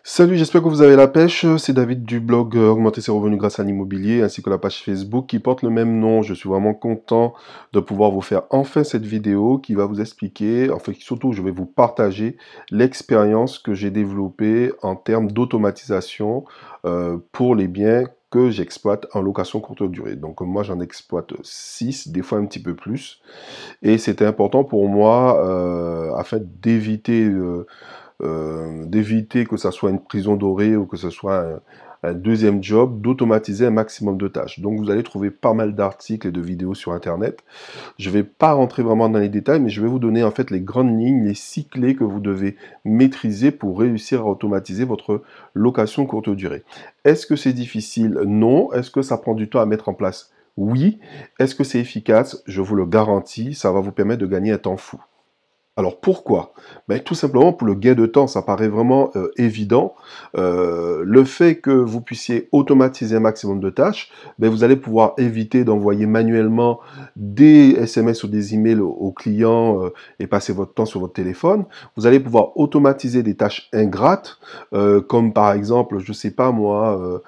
Salut, j'espère que vous avez la pêche. C'est David du blog Augmenter ses revenus grâce à l'immobilier ainsi que la page Facebook qui porte le même nom. Je suis vraiment content de pouvoir vous faire enfin cette vidéo qui va vous expliquer, enfin surtout je vais vous partager l'expérience que j'ai développée en termes d'automatisation pour les biens que j'exploite en location courte durée. Donc moi j'en exploite 6, des fois un petit peu plus. Et c'était important pour moi afin d'éviter que ça soit une prison dorée ou que ce soit un deuxième job, d'automatiser un maximum de tâches. Donc vous allez trouver pas mal d'articles et de vidéos sur Internet. Je ne vais pas rentrer vraiment dans les détails, mais je vais vous donner en fait les grandes lignes, les 6 clés que vous devez maîtriser pour réussir à automatiser votre location courte durée. Est-ce que c'est difficile? Non. Est-ce que ça prend du temps à mettre en place? Oui. Est-ce que c'est efficace? Je vous le garantis, ça va vous permettre de gagner un temps fou. Alors pourquoi? Ben, tout simplement pour le gain de temps, ça paraît vraiment évident. Le fait que vous puissiez automatiser un maximum de tâches, ben, vous allez pouvoir éviter d'envoyer manuellement des SMS ou des emails aux clients et passer votre temps sur votre téléphone. Vous allez pouvoir automatiser des tâches ingrates, comme par exemple, je sais pas moi,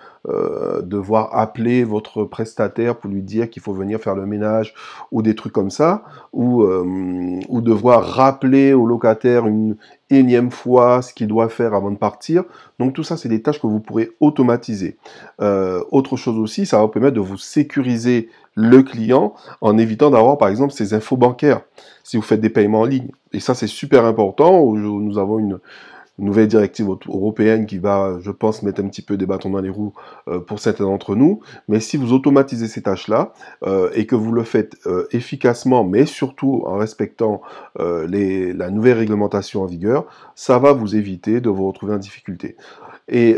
devoir appeler votre prestataire pour lui dire qu'il faut venir faire le ménage ou des trucs comme ça, ou devoir rappeler au locataire une énième fois ce qu'il doit faire avant de partir. Donc tout ça, c'est des tâches que vous pourrez automatiser. Autre chose aussi, ça va vous permettre de vous sécuriser le client en évitant d'avoir par exemple ses infos bancaires si vous faites des paiements en ligne. Et ça, c'est super important. Nous avons une nouvelle directive européenne qui va, je pense, mettre un petit peu des bâtons dans les roues pour certains d'entre nous. Mais si vous automatisez ces tâches-là et que vous le faites efficacement, mais surtout en respectant la nouvelle réglementation en vigueur, ça va vous éviter de vous retrouver en difficulté. Et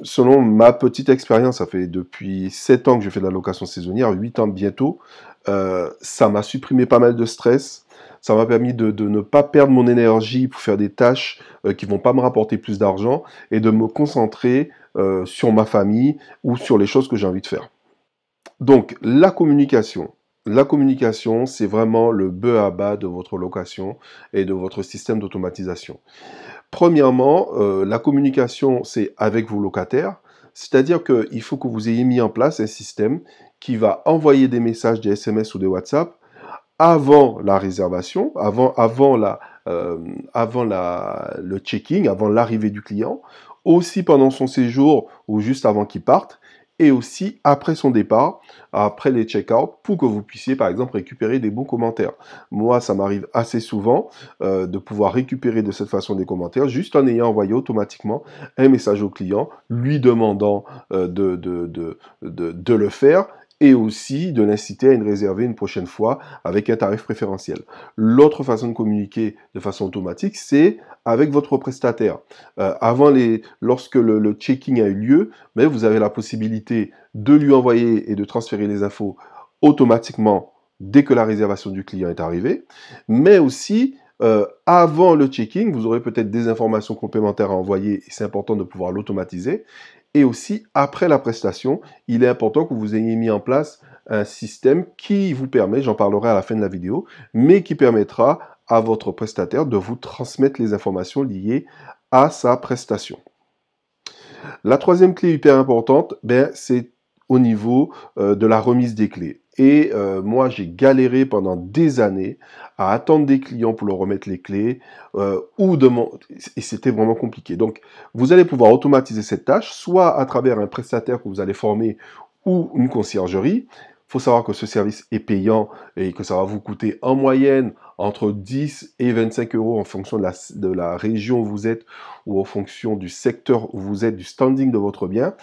selon ma petite expérience, ça fait depuis 7 ans que je fais de la location saisonnière, 8 ans bientôt, ça m'a supprimé pas mal de stress. Ça m'a permis de ne pas perdre mon énergie pour faire des tâches qui vont pas me rapporter plus d'argent et de me concentrer sur ma famille ou sur les choses que j'ai envie de faire. Donc, la communication. La communication, c'est vraiment le bœuf à bas de votre location et de votre système d'automatisation. Premièrement, la communication, c'est avec vos locataires. C'est-à-dire qu'il faut que vous ayez mis en place un système qui va envoyer des messages, des SMS ou des WhatsApp avant la réservation, le checking, avant l'arrivée du client, aussi pendant son séjour ou juste avant qu'il parte, et aussi après son départ, après les check-out, pour que vous puissiez par exemple récupérer des bons commentaires. Moi, ça m'arrive assez souvent de pouvoir récupérer de cette façon des commentaires, juste en ayant envoyé automatiquement un message au client, lui demandant de le faire, et aussi de l'inciter à une réserver une prochaine fois avec un tarif préférentiel. L'autre façon de communiquer de façon automatique, c'est avec votre prestataire. Lorsque le checking a eu lieu, mais vous avez la possibilité de lui envoyer et de transférer les infos automatiquement dès que la réservation du client est arrivée, mais aussi avant le checking, vous aurez peut-être des informations complémentaires à envoyer et c'est important de pouvoir l'automatiser. Et aussi, après la prestation, il est important que vous ayez mis en place un système qui vous permet, j'en parlerai à la fin de la vidéo, mais qui permettra à votre prestataire de vous transmettre les informations liées à sa prestation. La troisième clé hyper importante, c'est au niveau de la remise des clés. Et moi, j'ai galéré pendant des années à attendre des clients pour leur remettre les clés et c'était vraiment compliqué. Donc, vous allez pouvoir automatiser cette tâche, soit à travers un prestataire que vous allez former ou une conciergerie. Il faut savoir que ce service est payant et que ça va vous coûter en moyenne entre 10 et 25 euros en fonction de la région où vous êtes ou en fonction du secteur où vous êtes, du standing de votre bien.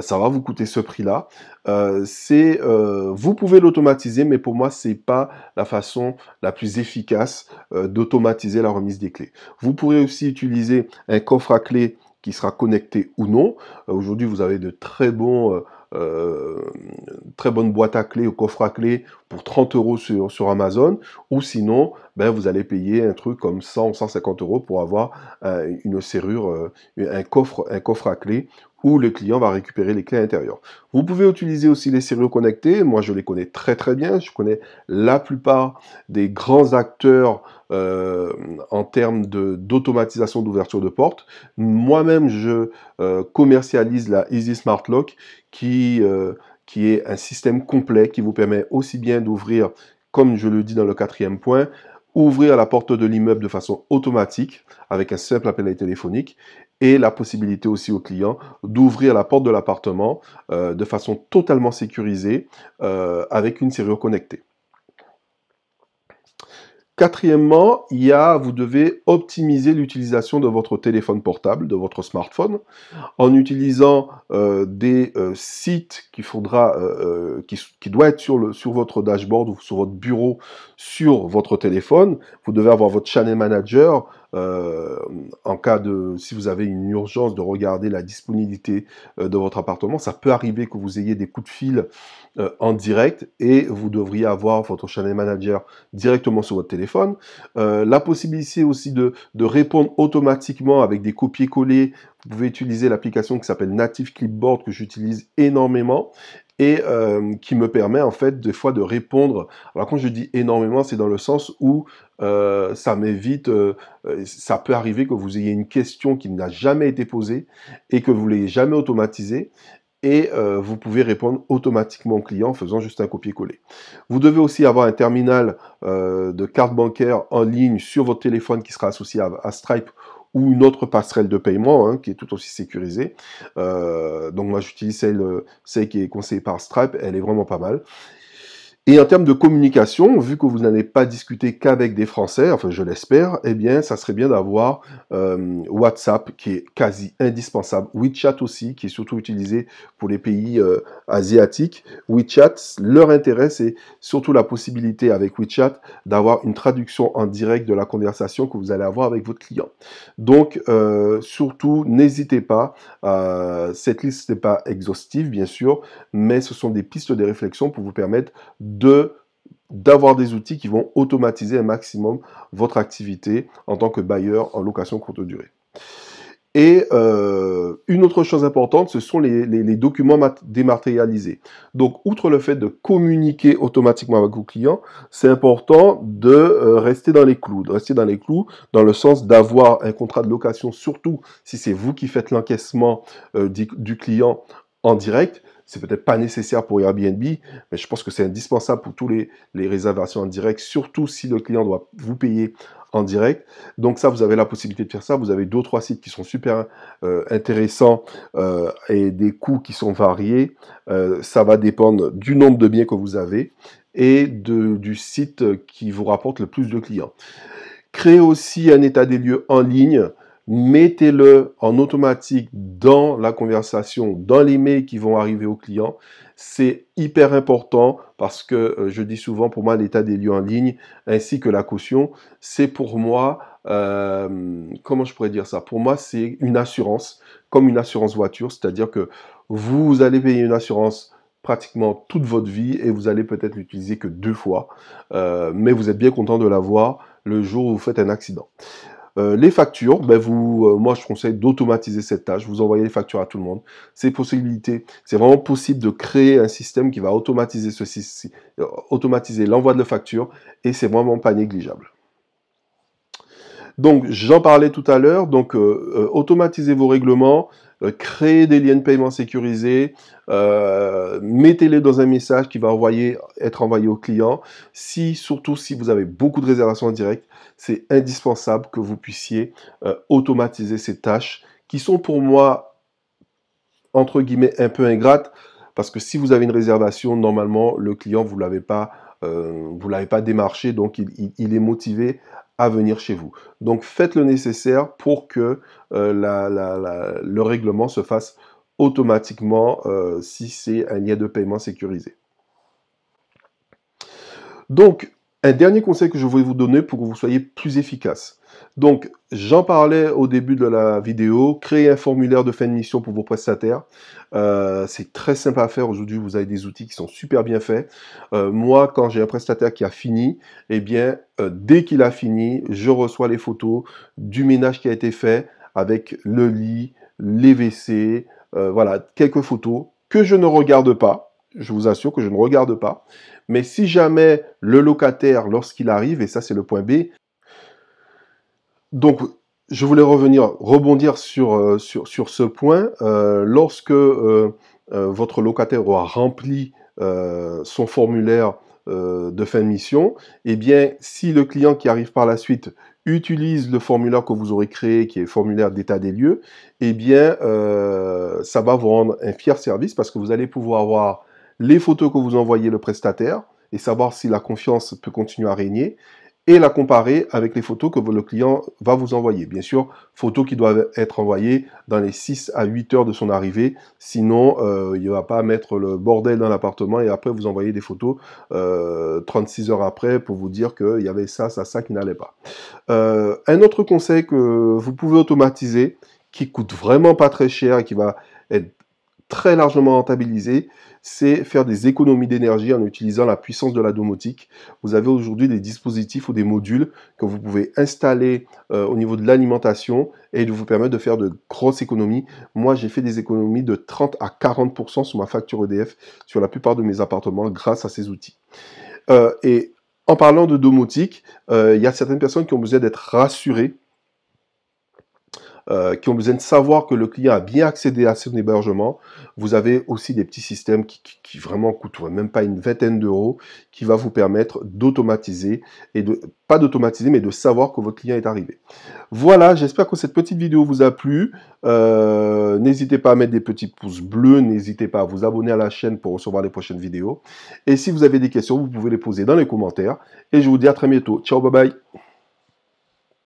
Ça va vous coûter ce prix-là. Vous pouvez l'automatiser, mais pour moi, c'est pas la façon la plus efficace d'automatiser la remise des clés. Vous pourrez aussi utiliser un coffre à clés qui sera connecté ou non. Aujourd'hui, vous avez de très bonnes boîtes à clés ou coffres à clés. Vous pour 30 euros sur Amazon, ou sinon, ben, vous allez payer un truc comme 100 ou 150 euros pour avoir une serrure, un coffre à clé, où le client va récupérer les clés à l'intérieur. Vous pouvez utiliser aussi les serrures connectées. Moi, je les connais très très bien. Je connais la plupart des grands acteurs en termes d'automatisation d'ouverture de porte. Moi-même, je commercialise la Easy Smart Lock qui est un système complet qui vous permet aussi bien d'ouvrir, comme je le dis dans le 4e point, ouvrir la porte de l'immeuble de façon automatique avec un simple appel téléphonique, et la possibilité aussi au client d'ouvrir la porte de l'appartement de façon totalement sécurisée avec une serrure connectée. Quatrièmement, vous devez optimiser l'utilisation de votre téléphone portable, de votre smartphone, en utilisant des sites qui doit être sur votre dashboard ou sur votre bureau, sur votre téléphone. Vous devez avoir votre channel manager en cas si vous avez une urgence de regarder la disponibilité de votre appartement. Ça peut arriver que vous ayez des coups de fil en direct, et vous devriez avoir votre channel manager directement sur votre téléphone. La possibilité aussi de répondre automatiquement avec des copier-coller. Vous pouvez utiliser l'application qui s'appelle Native Clipboard, que j'utilise énormément, et qui me permet en fait des fois de répondre. Alors quand je dis énormément, c'est dans le sens où ça m'évite, ça peut arriver que vous ayez une question qui n'a jamais été posée et que vous ne l'ayez jamais automatisée, et vous pouvez répondre automatiquement au client en faisant juste un copier-coller. Vous devez aussi avoir un terminal de carte bancaire en ligne sur votre téléphone qui sera associé à Stripe ou une autre passerelle de paiement qui est tout aussi sécurisée. Donc moi j'utilise celle qui est conseillée par Stripe, elle est vraiment pas mal. Et en termes de communication, vu que vous n'allez pas discuter qu'avec des Français, enfin je l'espère, eh bien ça serait bien d'avoir WhatsApp qui est quasi indispensable, WeChat aussi qui est surtout utilisé pour les pays asiatiques. WeChat, leur intérêt c'est surtout la possibilité avec WeChat d'avoir une traduction en direct de la conversation que vous allez avoir avec votre client. Donc surtout n'hésitez pas, cette liste n'est pas exhaustive bien sûr, mais ce sont des pistes de réflexion pour vous permettre d'avoir des outils qui vont automatiser un maximum votre activité en tant que bailleur en location courte durée. Et une autre chose importante, ce sont les documents dématérialisés. Donc, outre le fait de communiquer automatiquement avec vos clients, c'est important de rester dans les clous. De rester dans les clous dans le sens d'avoir un contrat de location, surtout si c'est vous qui faites l'encaissement du client en direct. C'est peut-être pas nécessaire pour Airbnb, mais je pense que c'est indispensable pour tous les réservations en direct, surtout si le client doit vous payer en direct. Donc ça, vous avez la possibilité de faire ça. Vous avez 2 ou 3 sites qui sont super intéressants et des coûts qui sont variés. Ça va dépendre du nombre de biens que vous avez et du site qui vous rapporte le plus de clients. Créez aussi un état des lieux en ligne. Mettez-le en automatique dans la conversation, dans les mails qui vont arriver aux clients. C'est hyper important parce que je dis souvent, pour moi, l'état des lieux en ligne ainsi que la caution, c'est pour moi, comment je pourrais dire ça? Pour moi, c'est une assurance, comme une assurance voiture, c'est-à-dire que vous allez payer une assurance pratiquement toute votre vie et vous allez peut-être l'utiliser que 2 fois, mais vous êtes bien content de l'avoir le jour où vous faites un accident. Les factures, moi je conseille d'automatiser cette tâche, vous envoyez les factures à tout le monde. C'est vraiment possible de créer un système qui va automatiser automatiser l'envoi de factures, et c'est vraiment pas négligeable. Donc j'en parlais tout à l'heure, donc automatisez vos règlements, créez des liens de paiement sécurisés, mettez-les dans un message qui va être envoyé au client. Surtout si vous avez beaucoup de réservations en direct, c'est indispensable que vous puissiez automatiser ces tâches qui sont pour moi, entre guillemets, un peu ingrates, parce que si vous avez une réservation, normalement, le client, vous l'avez pas démarché, donc il est motivé à venir chez vous. Donc faites le nécessaire pour que le règlement se fasse automatiquement si c'est un lien de paiement sécurisé. Donc, Un dernier conseil que je voulais vous donner pour que vous soyez plus efficace. Donc, j'en parlais au début de la vidéo, créer un formulaire de fin de mission pour vos prestataires. C'est très simple à faire. Aujourd'hui, vous avez des outils qui sont super bien faits. Moi, quand j'ai un prestataire qui a fini, eh bien, dès qu'il a fini, je reçois les photos du ménage qui a été fait avec le lit, les WC, voilà, quelques photos que je ne regarde pas. Je vous assure que je ne regarde pas. Mais si jamais le locataire, lorsqu'il arrive, et ça c'est le point B, donc je voulais rebondir sur ce point, lorsque votre locataire aura rempli son formulaire de fin de mission, eh bien si le client qui arrive par la suite utilise le formulaire que vous aurez créé, qui est le formulaire d'état des lieux, eh bien ça va vous rendre un fier service parce que vous allez pouvoir voir les photos que vous envoyez le prestataire et savoir si la confiance peut continuer à régner et la comparer avec les photos que le client va vous envoyer. Bien sûr, photos qui doivent être envoyées dans les 6 à 8 heures de son arrivée, sinon il ne va pas mettre le bordel dans l'appartement et après vous envoyer des photos 36 heures après pour vous dire qu'il y avait ça qui n'allait pas. Un autre conseil que vous pouvez automatiser, qui coûte vraiment pas très cher et qui va être très largement rentabilisé, c'est faire des économies d'énergie en utilisant la puissance de la domotique. Vous avez aujourd'hui des dispositifs ou des modules que vous pouvez installer au niveau de l'alimentation et de vous permettre de faire de grosses économies. Moi, j'ai fait des économies de 30 à 40% sur ma facture EDF sur la plupart de mes appartements grâce à ces outils. Et en parlant de domotique, il y a certaines personnes qui ont besoin d'être rassurées, qui ont besoin de savoir que le client a bien accédé à son hébergement. Vous avez aussi des petits systèmes qui vraiment coûtent même pas une vingtaine d'euros, qui va vous permettre d'automatiser, pas d'automatiser, mais de savoir que votre client est arrivé. Voilà, j'espère que cette petite vidéo vous a plu. N'hésitez pas à mettre des petits pouces bleus, n'hésitez pas à vous abonner à la chaîne pour recevoir les prochaines vidéos. Et si vous avez des questions, vous pouvez les poser dans les commentaires. Et je vous dis à très bientôt. Ciao, bye bye.